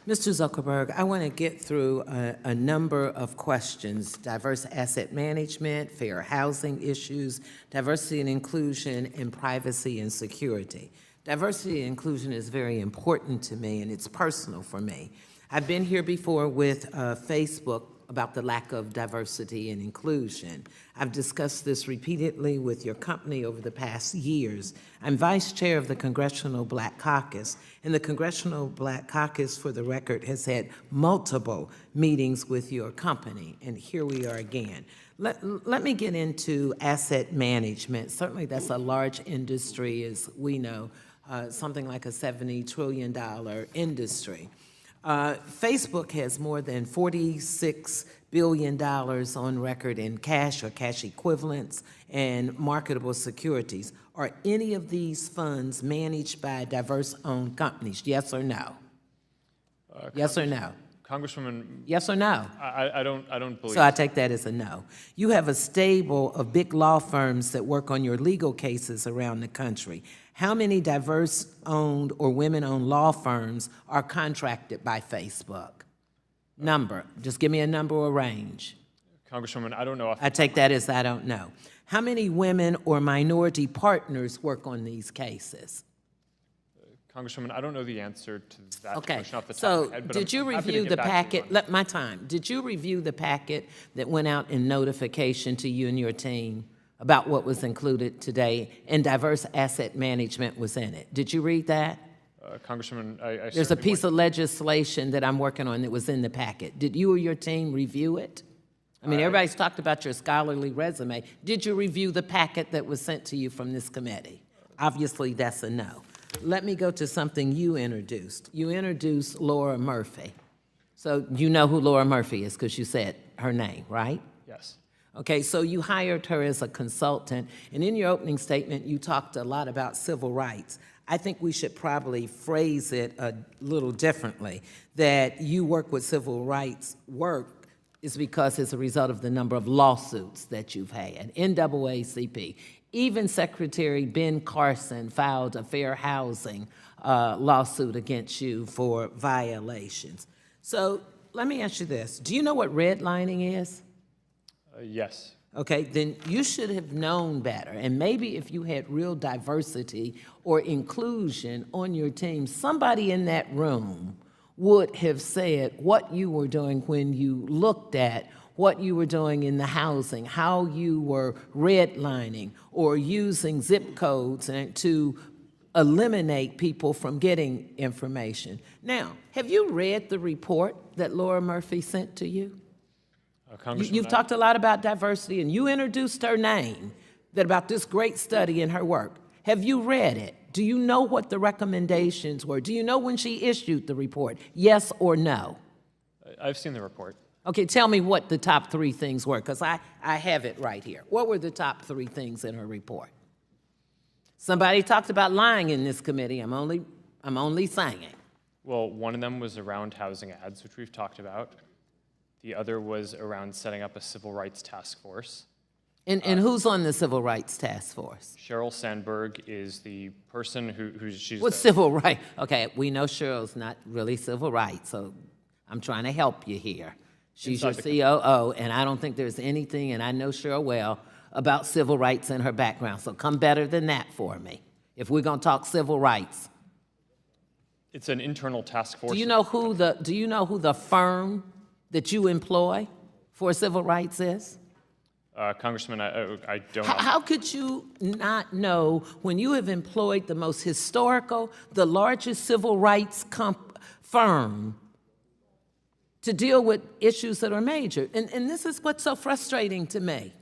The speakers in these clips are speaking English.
Mr. Zuckerberg, I want to get through a number of questions: diverse asset management, fair housing issues, diversity and inclusion, and privacy and security. Diversity and inclusion is very important to me, and it's personal for me. I've been here before with Facebook about the lack of diversity and inclusion. I've discussed this repeatedly with your company over the past years. I'm vice chair of the Congressional Black Caucus, and the Congressional Black Caucus, for the record, has had multiple meetings with your company, and here we are again. Let me get into asset management. Certainly that's a large industry, as we know, something like a $70 trillion industry. Facebook has more than $46 billion on record in cash or cash equivalents and marketable securities. Are any of these funds managed by diverse-owned companies? Yes or no? Yes or no? Congresswoman. Yes or no? I don't believe. So I take that as a no. You have a stable of big law firms that work on your legal cases around the country. How many diverse-owned or women-owned law firms are contracted by Facebook? Number. Just give me a number or range. Congresswoman, I don't know. I take that as I don't know. How many women or minority partners work on these cases? Congresswoman, I don't know the answer to that Okay. question off the top So of my head, but did you I'm happy to review get the back to you packet? on Let my time. Did you review the packet that went out in notification to you and your team about what was included today, and diverse asset management was in it? Did you read that? Congresswoman, There's a piece of legislation that I'm working on that was in the packet. Did you or your team review it? I mean, everybody's talked about your scholarly resume. Did you review the packet that was sent to you from this committee? Obviously, that's a no. Let me go to something you introduced. You introduced Laura Murphy. So you know who Laura Murphy is because you said her name, right? Yes. Okay, so you hired her as a consultant, and in your opening statement, you talked a lot about civil rights. I think we should probably phrase it a little differently, that you work with civil rights work is because it's a result of the number of lawsuits that you've had. NAACP, even Secretary Ben Carson filed a fair housing lawsuit against you for violations. So let me ask you this. Do you know what redlining is? Yes. Okay, then you should have known better. And maybe if you had real diversity or inclusion on your team, somebody in that room would have said what you were doing when you looked at what you were doing in the housing, how you were redlining or using zip codes to eliminate people from getting information. Now, have you read the report that Laura Murphy sent to you? You've talked a lot about diversity, and you introduced her name, that about this great study in her work. Have you read it? Do you know what the recommendations were? Do you know when she issued the report? Yes or no? I've seen the report. Okay, tell me what the top 3 things were, because I have it right here. What were the top 3 things in her report? Somebody talked about lying in this committee. I'm only saying it. Well, one of them was around housing ads, which we've talked about. The other was around setting up a civil rights task force. And who's on the civil rights task force? Sheryl Sandberg is the person she's. What's civil rights? Okay, we know Cheryl's not really civil rights, so I'm trying to help you here. She's your COO, and I don't think there's anything, and I know Cheryl well, about civil rights in her background. So come better than that for me, if we're going to talk civil rights. It's an internal task force. Do you know who the firm that you employ for civil rights is? Congressman, I don't know. How could you not know when you have employed the most historical, the largest civil rights firm to deal with issues that are major? And this is what's so frustrating to me.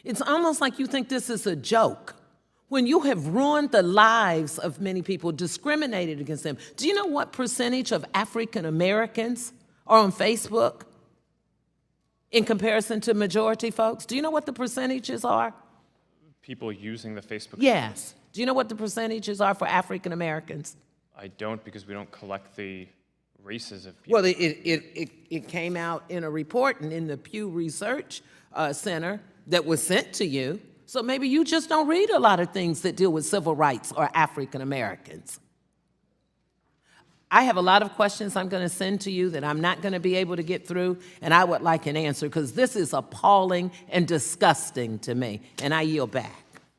It's almost like you think this is a joke when you have ruined the lives of many people, discriminated against them. Do you know what percentage of African Americans are on Facebook in comparison to majority folks? Do you know what the percentages are? People using the Facebook. Yes. Do you know what the percentages are for African Americans? I don't, because we don't collect the races of people. Well, it came out in a report and in the Pew Research Center that was sent to you. So maybe you just don't read a lot of things that deal with civil rights or African Americans. I have a lot of questions I'm going to send to you that I'm not going to be able to get through, and I would like an answer, because this is appalling and disgusting to me, and I yield back.